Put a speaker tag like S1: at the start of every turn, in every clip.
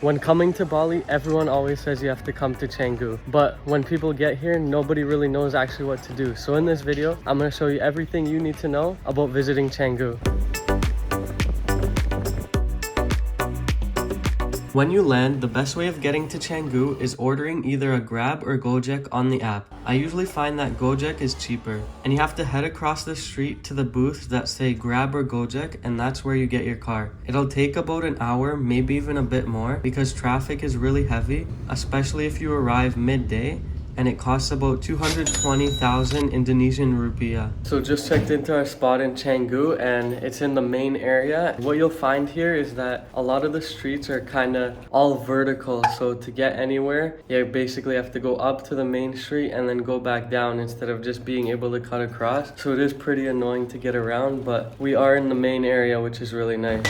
S1: When coming to Bali, everyone always says you have to come to Canggu. But when people get here, nobody really knows actually what to do. So in this video, I'm going to show you everything you need to know about visiting Canggu. When you land, the best way of getting to Canggu is ordering either a Grab or Gojek on the app. I usually find that Gojek is cheaper, and you have to head across the street to the booths that say Grab or Gojek, and that's where you get your car. It'll take about an hour, maybe even a bit more, because traffic is really heavy, especially if you arrive midday, and it costs about 220,000 Indonesian rupiah. So just checked into our spot in Canggu, and it's in the main area. What you'll find here is that a lot of the streets are kind of all vertical, so to get anywhere, you basically have to go up to the main street and then go back down instead of just being able to cut across. So it is pretty annoying to get around, but we are in the main area, which is really nice.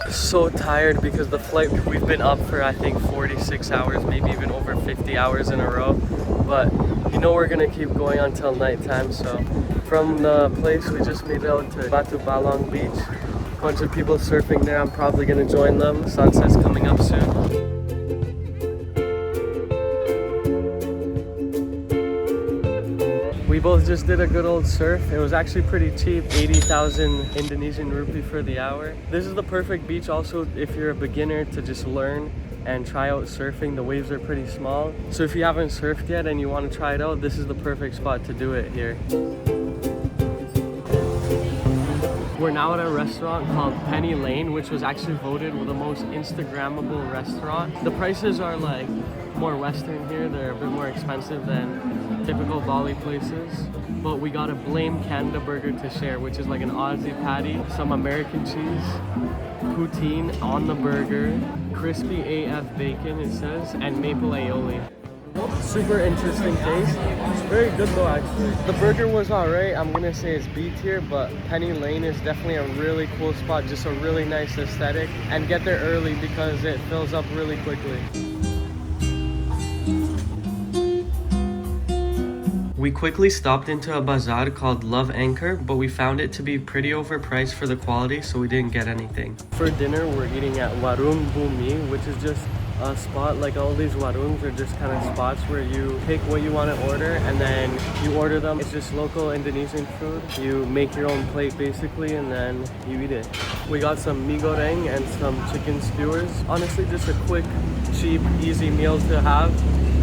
S1: So tired because the flight, we've been up for I think 46 hours, maybe even over 50 hours in a row, but you know we're gonna keep going until nighttime. So from the place we just made it out to Batu Balong Beach. A bunch of people surfing there. I'm probably gonna join them. Sunset's coming up soon. We both just did a good old surf. It was actually pretty cheap, 80,000 Indonesian rupee for the hour. This is the perfect beach also if you're a beginner to just learn and try out surfing. The waves are pretty small. So if you haven't surfed yet and you want to try it out, this is the perfect spot to do it here. We're now at a restaurant called Penny Lane, which was actually voted the most Instagrammable restaurant. The prices are like more Western here. They're a bit more expensive than typical Bali places, but we got a Blame Canada burger to share, which is like an Aussie patty, some American cheese, poutine on the burger, crispy AF bacon it says, and maple aioli. Super interesting taste. It's very good though actually. The burger was alright. I'm gonna say it's B tier, but Penny Lane is definitely a really cool spot, just a really nice aesthetic, and get there early because it fills up really quickly. We quickly stopped into a bazaar called Love Anchor, but we found it to be pretty overpriced for the quality, so we didn't get anything. For dinner, we're eating at Warung Bumi, which is just a spot, like all these warungs are just kind of spots where you pick what you want to order and then you order them. It's just local Indonesian food. You make your own plate basically and then you eat it. We got some mie goreng and some chicken skewers. Honestly, just a quick, cheap, easy meal to have.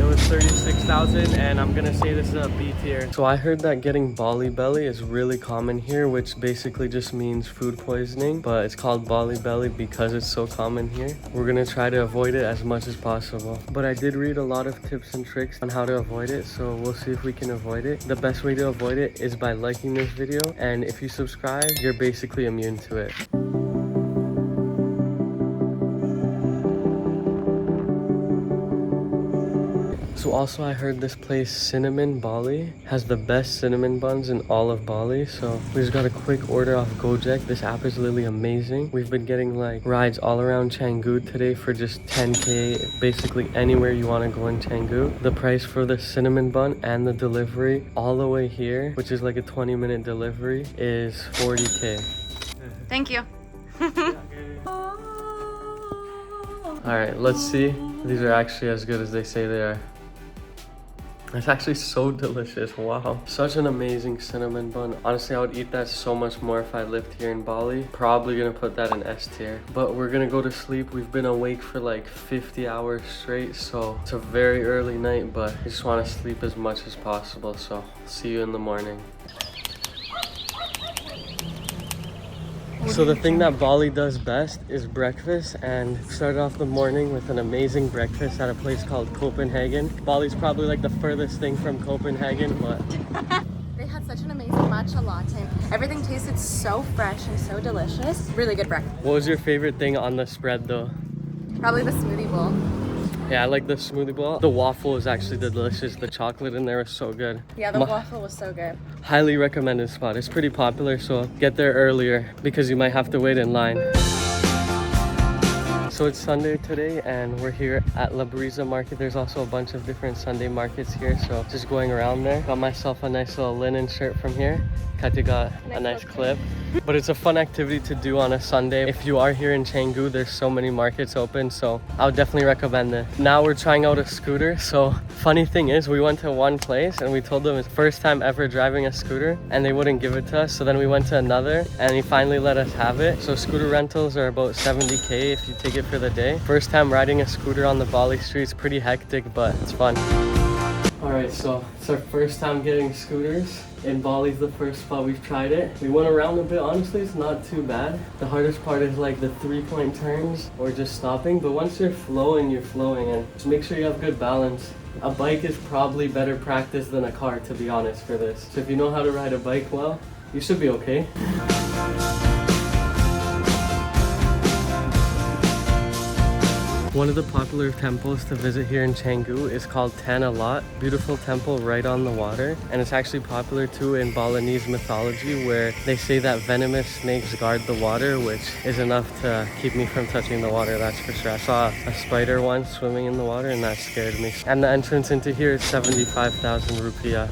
S1: It was 36,000 and I'm gonna say this is a B tier. So I heard that getting Bali belly is really common here, which basically just means food poisoning, but it's called Bali belly because it's so common here. We're gonna try to avoid it as much as possible. But I did read a lot of tips and tricks on how to avoid it, so we'll see if we can avoid it. The best way to avoid it is by liking this video, and if you subscribe, you're basically immune to it. So also I heard this place, Cinnamon Bali, has the best cinnamon buns in all of Bali. So we just got a quick order off Gojek. This app is literally amazing. We've been getting like rides all around Canggu today for just 10K, basically anywhere you want to go in Canggu. The price for the cinnamon bun and the delivery all the way here, which is like a 20-minute delivery, is 40K.
S2: Thank you.
S1: All right, let's see. These are actually as good as they say they are. It's actually so delicious. Wow. Such an amazing cinnamon bun. Honestly, I would eat that so much more if I lived here in Bali. Probably gonna put that in S tier. But we're gonna go to sleep. We've been awake for like 50 hours straight, so it's a very early night, but I just want to sleep as much as possible. So see you in the morning. So the thing that Bali does best is breakfast, and started off the morning with an amazing breakfast at a place called Copenhagen. Bali's probably like the furthest thing from Copenhagen, but
S2: They had such an amazing matcha latte. Everything tasted so fresh and so delicious. Really good breakfast.
S1: What was your favorite thing on the spread though?
S2: Probably the smoothie bowl.
S1: Yeah, I like the smoothie bowl. The waffle is actually delicious. The chocolate in there is so good.
S2: Yeah, the waffle was so good.
S1: Highly recommended spot. It's pretty popular, so get there earlier because you might have to wait in line. So it's Sunday today and we're here at La Brisa Market. There's also a bunch of different Sunday markets here, so just going around there. Got myself a nice little linen shirt from here. Katya got a nice clip. But it's a fun activity to do on a Sunday. If you are here in Canggu, there's so many markets open, so I would definitely recommend it. Now we're trying out a scooter. So funny thing is, we went to one place and we told them it's first time ever driving a scooter and they wouldn't give it to us. So then we went to another and he finally let us have it. So scooter rentals are about 70K if you take it for the day. First time riding a scooter on the Bali streets, pretty hectic, but it's fun. Alright, so it's our first time getting scooters. In Bali's the first spot we've tried it. We went around a bit, honestly, it's not too bad. The hardest part is like the 3-point turns or just stopping, but once you're flowing, and just make sure you have good balance. A bike is probably better practice than a car, to be honest, for this. So if you know how to ride a bike well, you should be okay. One of the popular temples to visit here in Canggu is called Tanah Lot. Beautiful temple right on the water. And it's actually popular too in Balinese mythology, where they say that venomous snakes guard the water, which is enough to keep me from touching the water, that's for sure. I saw a spider once swimming in the water and that scared me. And the entrance into here is 75,000 rupiah.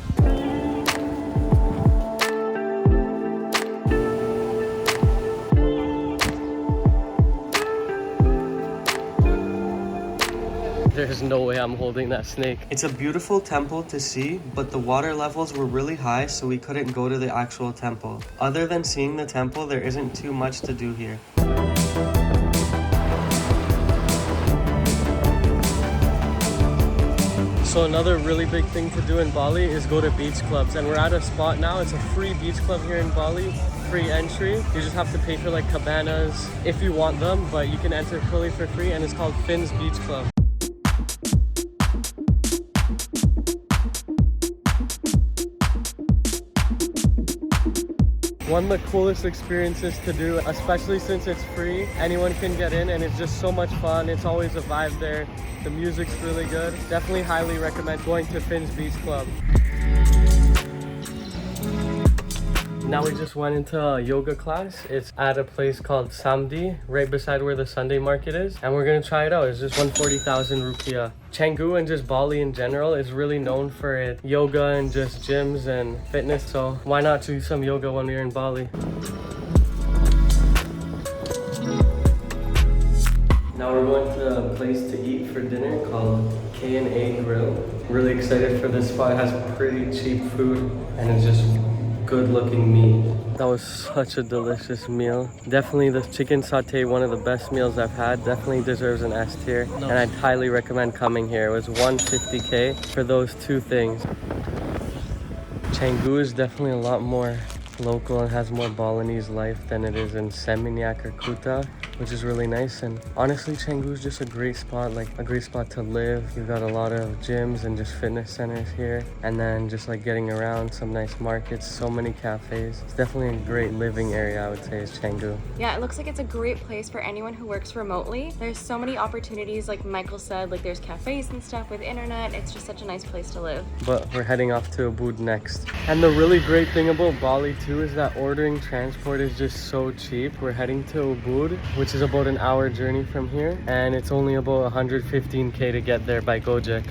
S1: There's no way I'm holding that snake. It's a beautiful temple to see, but the water levels were really high, so we couldn't go to the actual temple. Other than seeing the temple, there isn't too much to do here. So another really big thing to do in Bali is go to beach clubs, and we're at a spot now. It's a free beach club here in Bali, free entry. You just have to pay for like cabanas if you want them, but you can enter fully for free, and it's called Finn's Beach Club. One of the coolest experiences to do, especially since it's free. Anyone can get in and it's just so much fun. It's always a vibe there. The music's really good. Definitely highly recommend going to Finn's Beach Club. Now we just went into a yoga class. It's at a place called Samdi, right beside where the Sunday market is. And we're gonna try it out. It's just 140,000 rupiah. Canggu and just Bali in general is really known for it. Yoga and just gyms and fitness. So why not do some yoga when we're in Bali? Now we're going to a place to eat for dinner called K&A Grill. Really excited for this spot. It has pretty cheap food and it's just good looking meat. That was such a delicious meal. Definitely the chicken satay, one of the best meals I've had. Definitely deserves an S tier. And I'd highly recommend coming here. It was 150K for those two things. Canggu is definitely a lot more local and has more Balinese life than it is in Seminyak or Kuta, which is really nice. And honestly, Canggu is just a great spot, like a great spot to live. You've got a lot of gyms and just fitness centers here, and then just like getting around, some nice markets, so many cafes. It's definitely a great living area, I would say, is Canggu.
S2: Yeah, it looks like it's a great place for anyone who works remotely. There's so many opportunities, like Michael said, like there's cafes and stuff with internet. It's just such a nice place to live.
S1: But we're heading off to Ubud next. And the really great thing about Bali too is that ordering transport is just so cheap. We're heading to Ubud, which is about an hour journey from here, and it's only about 115K to get there by Gojek.